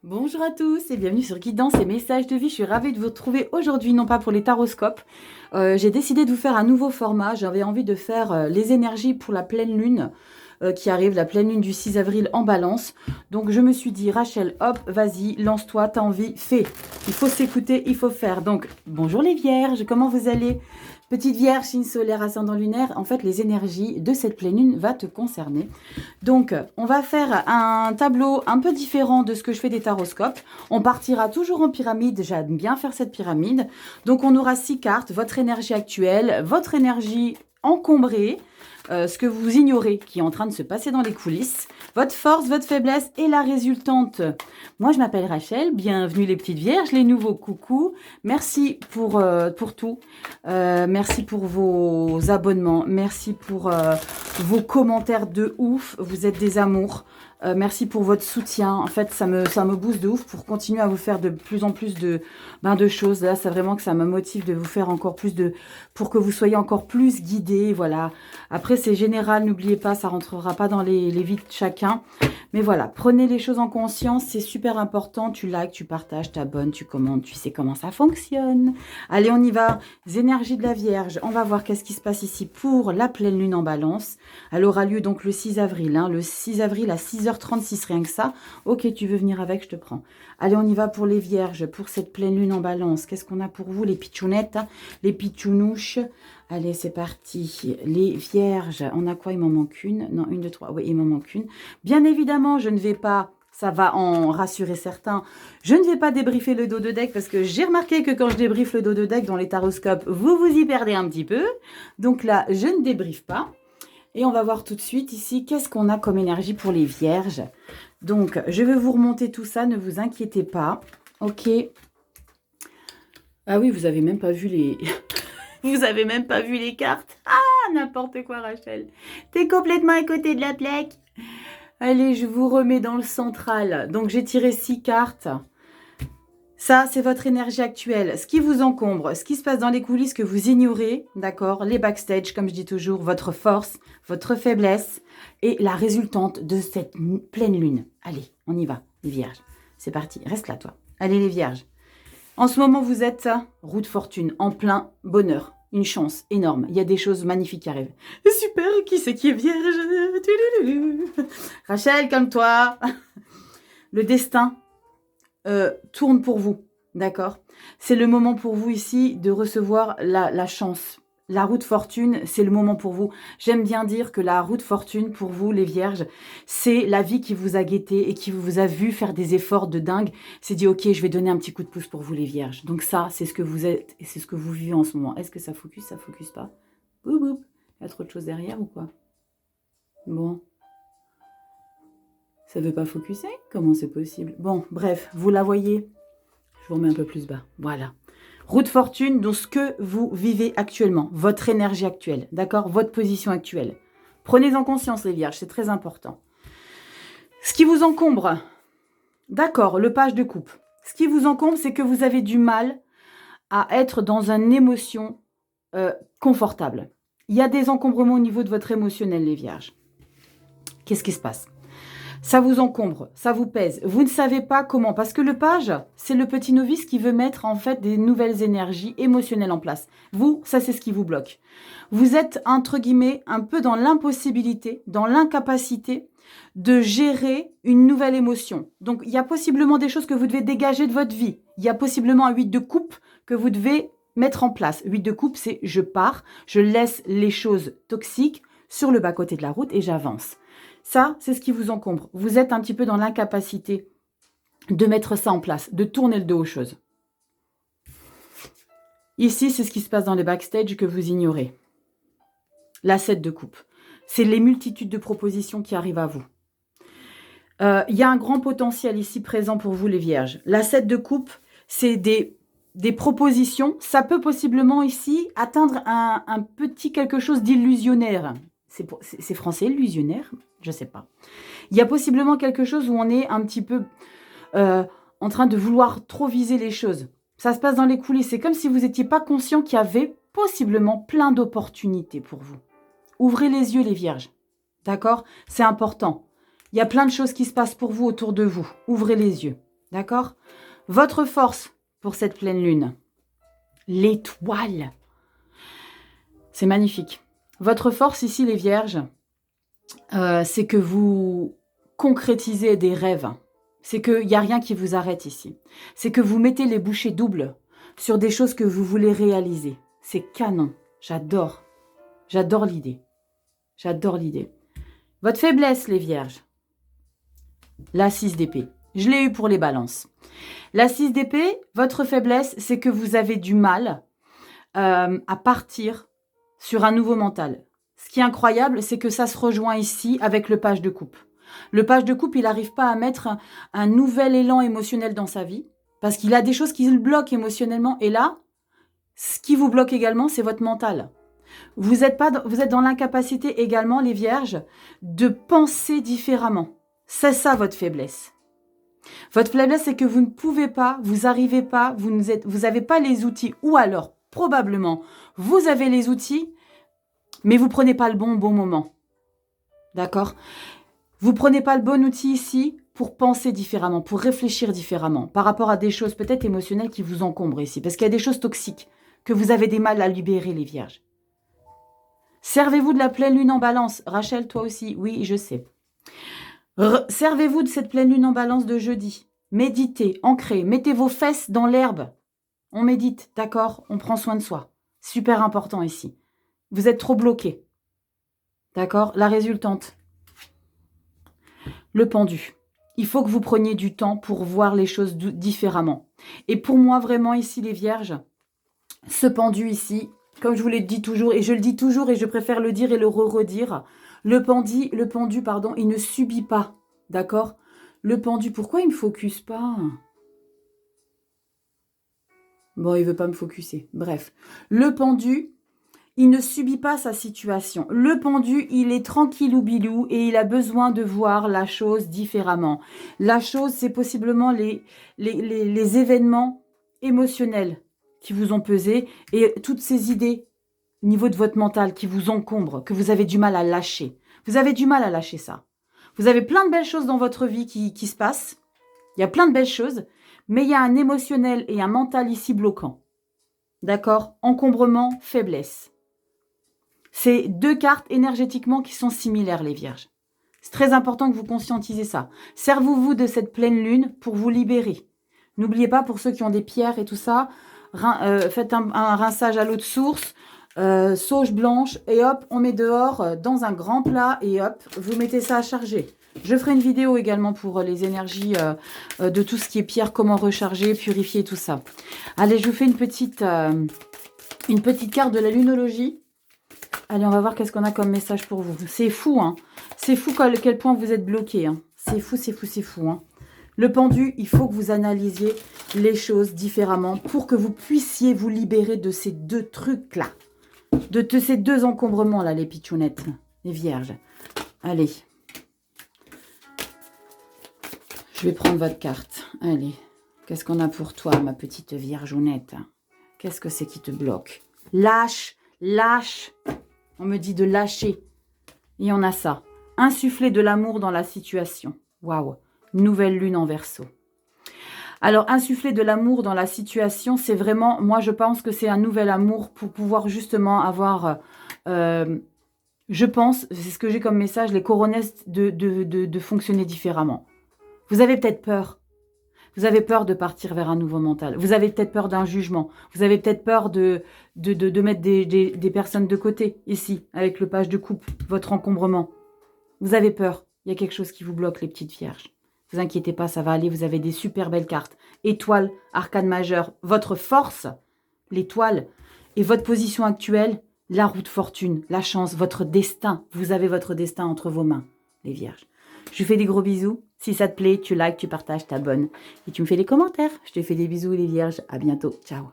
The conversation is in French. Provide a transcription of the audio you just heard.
Bonjour à tous et bienvenue sur Guidance et Messages de vie. Je suis ravie de vous retrouver aujourd'hui, non pas pour les taroscopes. J'ai décidé de vous faire un nouveau format. J'avais envie de faire les énergies pour la pleine lune qui arrive, la pleine lune du 6 avril en balance. Donc je me suis dit, Rachel, hop, vas-y, lance-toi, t'as envie, fais. Il faut s'écouter, il faut faire. Donc, bonjour les vierges, comment vous allez ? Petite vierge, signe solaire, ascendant lunaire, en fait, les énergies de cette pleine lune va te concerner. Donc, on va faire un tableau un peu différent de ce que je fais des taroscopes. On partira toujours en pyramide. J'aime bien faire cette pyramide. Donc, on aura 6 cartes. Votre énergie actuelle, votre énergie encombrée, ce que vous ignorez qui est en train de se passer dans les coulisses, votre force, votre faiblesse et la résultante. Moi, je m'appelle Rachel. Bienvenue les petites vierges, les nouveaux coucou. Merci pour tout. Merci pour vos abonnements. Merci pour vos commentaires de ouf. Vous êtes des amours. Merci pour votre soutien. En fait, ça me booste de ouf pour continuer à vous faire de plus en plus de choses. Là, c'est vraiment que ça me motive de vous faire encore plus pour que vous soyez encore plus guidés. Voilà. Après, c'est général. N'oubliez pas, ça rentrera pas dans les vies de chacun. Mais voilà, prenez les choses en conscience. C'est super important. Tu likes, tu partages, t'abonnes, tu commentes. Tu sais comment ça fonctionne. Allez, on y va. Les énergies de la Vierge. On va voir qu'est-ce qui se passe ici pour la pleine lune en balance. Elle aura lieu donc le 6 avril. Le 6 avril à 6h36, rien que ça. Ok, tu veux venir avec, je te prends. Allez, on y va pour les Vierges, pour cette pleine lune en balance. Qu'est-ce qu'on a pour vous, les pitchounettes, les pitchounouches? Allez, c'est parti. Les Vierges, on a quoi? Il m'en manque une. Non, une, deux, trois. Oui, il m'en manque une. Bien évidemment, je ne vais pas... Ça va en rassurer certains. Je ne vais pas débriefer le dos de deck parce que j'ai remarqué que quand je débriefe le dos de deck dans les taroscopes, vous vous y perdez un petit peu. Donc là, je ne débriefe pas. Et on va voir tout de suite ici, qu'est-ce qu'on a comme énergie pour les vierges. Donc, je vais vous remonter tout ça, ne vous inquiétez pas. Ok. Ah oui, vous avez même pas vu les... vous avez même pas vu les cartes. Ah, n'importe quoi, Rachel. T'es complètement à côté de la plaque. Allez, je vous remets dans le central. Donc, j'ai tiré 6 cartes. Ça, c'est votre énergie actuelle. Ce qui vous encombre, ce qui se passe dans les coulisses que vous ignorez, d'accord? Les backstage, comme je dis toujours, votre force, votre faiblesse et la résultante de cette pleine lune. Allez, on y va, les vierges. C'est parti, reste là, toi. Allez, les vierges. En ce moment, vous êtes roue de fortune, en plein bonheur. Une chance énorme. Il y a des choses magnifiques qui arrivent. Super, qui c'est qui est vierge? Rachel, calme-toi. Le destin tourne pour vous, d'accord? C'est le moment pour vous ici de recevoir la chance. La roue de fortune, c'est le moment pour vous. J'aime bien dire que la roue de fortune, pour vous, les vierges, c'est la vie qui vous a guetté et qui vous a vu faire des efforts de dingue. C'est dit, ok, je vais donner un petit coup de pouce pour vous, les vierges. Donc ça, c'est ce que vous êtes et c'est ce que vous vivez en ce moment. Est-ce que ça focus pas? Boum, boum. Il y a trop de choses derrière ou quoi? Bon. Ça veut pas focuser? Comment c'est possible? Bon, bref, vous la voyez? Je vous remets un peu plus bas. Voilà. Roue de fortune, donc ce que vous vivez actuellement, votre énergie actuelle, d'accord? Votre position actuelle. Prenez-en conscience, les vierges, c'est très important. Ce qui vous encombre, d'accord, le page de coupe. Ce qui vous encombre, c'est que vous avez du mal à être dans une émotion confortable. Il y a des encombrements au niveau de votre émotionnel, les vierges. Qu'est-ce qui se passe? Ça vous encombre, ça vous pèse. Vous ne savez pas comment. Parce que le page, c'est le petit novice qui veut mettre en fait des nouvelles énergies émotionnelles en place. Vous, ça c'est ce qui vous bloque. Vous êtes, entre guillemets, un peu dans l'impossibilité, dans l'incapacité de gérer une nouvelle émotion. Donc, il y a possiblement des choses que vous devez dégager de votre vie. Il y a possiblement un 8 de coupe que vous devez mettre en place. 8 de coupe, c'est je pars, je laisse les choses toxiques sur le bas-côté de la route et j'avance. Ça, c'est ce qui vous encombre. Vous êtes un petit peu dans l'incapacité de mettre ça en place, de tourner le dos aux choses. Ici, c'est ce qui se passe dans les backstage que vous ignorez. La 7 de coupe. C'est les multitudes de propositions qui arrivent à vous. Il y a un grand potentiel ici présent pour vous, les vierges. La 7 de coupe, c'est des propositions. Ça peut possiblement ici atteindre un petit quelque chose d'illusionnaire. C'est français, illusionnaire? Je ne sais pas. Il y a possiblement quelque chose où on est un petit peu en train de vouloir trop viser les choses. Ça se passe dans les coulisses. C'est comme si vous n'étiez pas conscient qu'il y avait possiblement plein d'opportunités pour vous. Ouvrez les yeux, les vierges. D'accord? C'est important. Il y a plein de choses qui se passent pour vous autour de vous. Ouvrez les yeux. D'accord? Votre force pour cette pleine lune, l'étoile. C'est magnifique. Votre force ici, les vierges, c'est que vous concrétisez des rêves. C'est qu'il n'y a rien qui vous arrête ici. C'est que vous mettez les bouchées doubles sur des choses que vous voulez réaliser. C'est canon. J'adore. J'adore l'idée. J'adore l'idée. Votre faiblesse, les vierges. La 6 d'épée. Je l'ai eu pour les balances. La 6 d'épée, votre faiblesse, c'est que vous avez du mal à partir sur un nouveau mental. Ce qui est incroyable, c'est que ça se rejoint ici avec le page de coupe. Le page de coupe, il n'arrive pas à mettre un nouvel élan émotionnel dans sa vie parce qu'il a des choses qui le bloquent émotionnellement. Et là, ce qui vous bloque également, c'est votre mental. Vous êtes dans l'incapacité également, les vierges, de penser différemment. C'est ça votre faiblesse. Votre faiblesse, c'est que vous ne pouvez pas, vous n'arrivez pas, vous n'avez pas les outils. Ou alors, probablement, vous avez les outils, mais vous ne prenez pas le bon moment. D'accord? Vous ne prenez pas le bon outil ici pour penser différemment, pour réfléchir différemment, par rapport à des choses peut-être émotionnelles qui vous encombrent ici. Parce qu'il y a des choses toxiques que vous avez des mal à libérer, les vierges. Servez-vous de la pleine lune en balance. Rachel, toi aussi. Oui, je sais. Servez-vous de cette pleine lune en balance de jeudi. Méditez, ancrez, mettez vos fesses dans l'herbe. On médite, d'accord? On prend soin de soi. Super important ici. Vous êtes trop bloqué. D'accord? La résultante. Le pendu. Il faut que vous preniez du temps pour voir les choses différemment. Et pour moi, vraiment, ici, les vierges, ce pendu ici, comme je vous l'ai dit toujours, et je le dis toujours, et je préfère le dire et le redire, le pendu, il ne subit pas, d'accord? Le pendu, pourquoi il ne me focus pas? Bon, il ne veut pas me focuser. Bref, le pendu, il ne subit pas sa situation. Le pendu, il est tranquillou bilou et il a besoin de voir la chose différemment. La chose, c'est possiblement les événements émotionnels qui vous ont pesé et toutes ces idées au niveau de votre mental qui vous encombrent, que vous avez du mal à lâcher. Vous avez du mal à lâcher ça. Vous avez plein de belles choses dans votre vie qui se passent. Il y a plein de belles choses, mais il y a un émotionnel et un mental ici bloquant. D'accord? Encombrement, faiblesse. C'est deux cartes énergétiquement qui sont similaires, les vierges. C'est très important que vous conscientisez ça. Servez-vous de cette pleine lune pour vous libérer. N'oubliez pas, pour ceux qui ont des pierres et tout ça, faites un rinçage à l'eau de source, sauge blanche, et hop, on met dehors dans un grand plat, et hop, vous mettez ça à charger. Je ferai une vidéo également pour les énergies de tout ce qui est pierre, comment recharger, purifier, tout ça. Allez, je vous fais une petite carte de la lunologie. Allez, on va voir qu'est-ce qu'on a comme message pour vous. C'est fou, hein. C'est fou à quel point vous êtes bloqué, hein. C'est fou, c'est fou, c'est fou, hein. Le pendu, il faut que vous analysiez les choses différemment pour que vous puissiez vous libérer de ces deux trucs-là. De ces deux encombrements-là, les pitchounettes, les vierges. Allez. Je vais prendre votre carte. Allez. Qu'est-ce qu'on a pour toi, ma petite viergeonnette? Qu'est-ce que c'est qui te bloque? Lâche, lâche. On me dit de lâcher. Et on a ça. Insuffler de l'amour dans la situation. Waouh. Nouvelle lune en Verseau. Alors, insuffler de l'amour dans la situation, c'est vraiment... Moi, je pense que c'est un nouvel amour pour pouvoir justement avoir... je pense, c'est ce que j'ai comme message, les coronesses de fonctionner différemment. Vous avez peut-être peur. Vous avez peur de partir vers un nouveau mental. Vous avez peut-être peur d'un jugement. Vous avez peut-être peur de mettre des personnes de côté, ici, avec le page de coupe, votre encombrement. Vous avez peur. Il y a quelque chose qui vous bloque, les petites vierges. Ne vous inquiétez pas, ça va aller. Vous avez des super belles cartes. Étoile, arcane majeure. Votre force, l'étoile. Et votre position actuelle, la roue de fortune, la chance, votre destin. Vous avez votre destin entre vos mains, les vierges. Je vous fais des gros bisous. Si ça te plaît, tu likes, tu partages, t'abonnes. Et tu me fais des commentaires. Je te fais des bisous, les vierges. À bientôt. Ciao.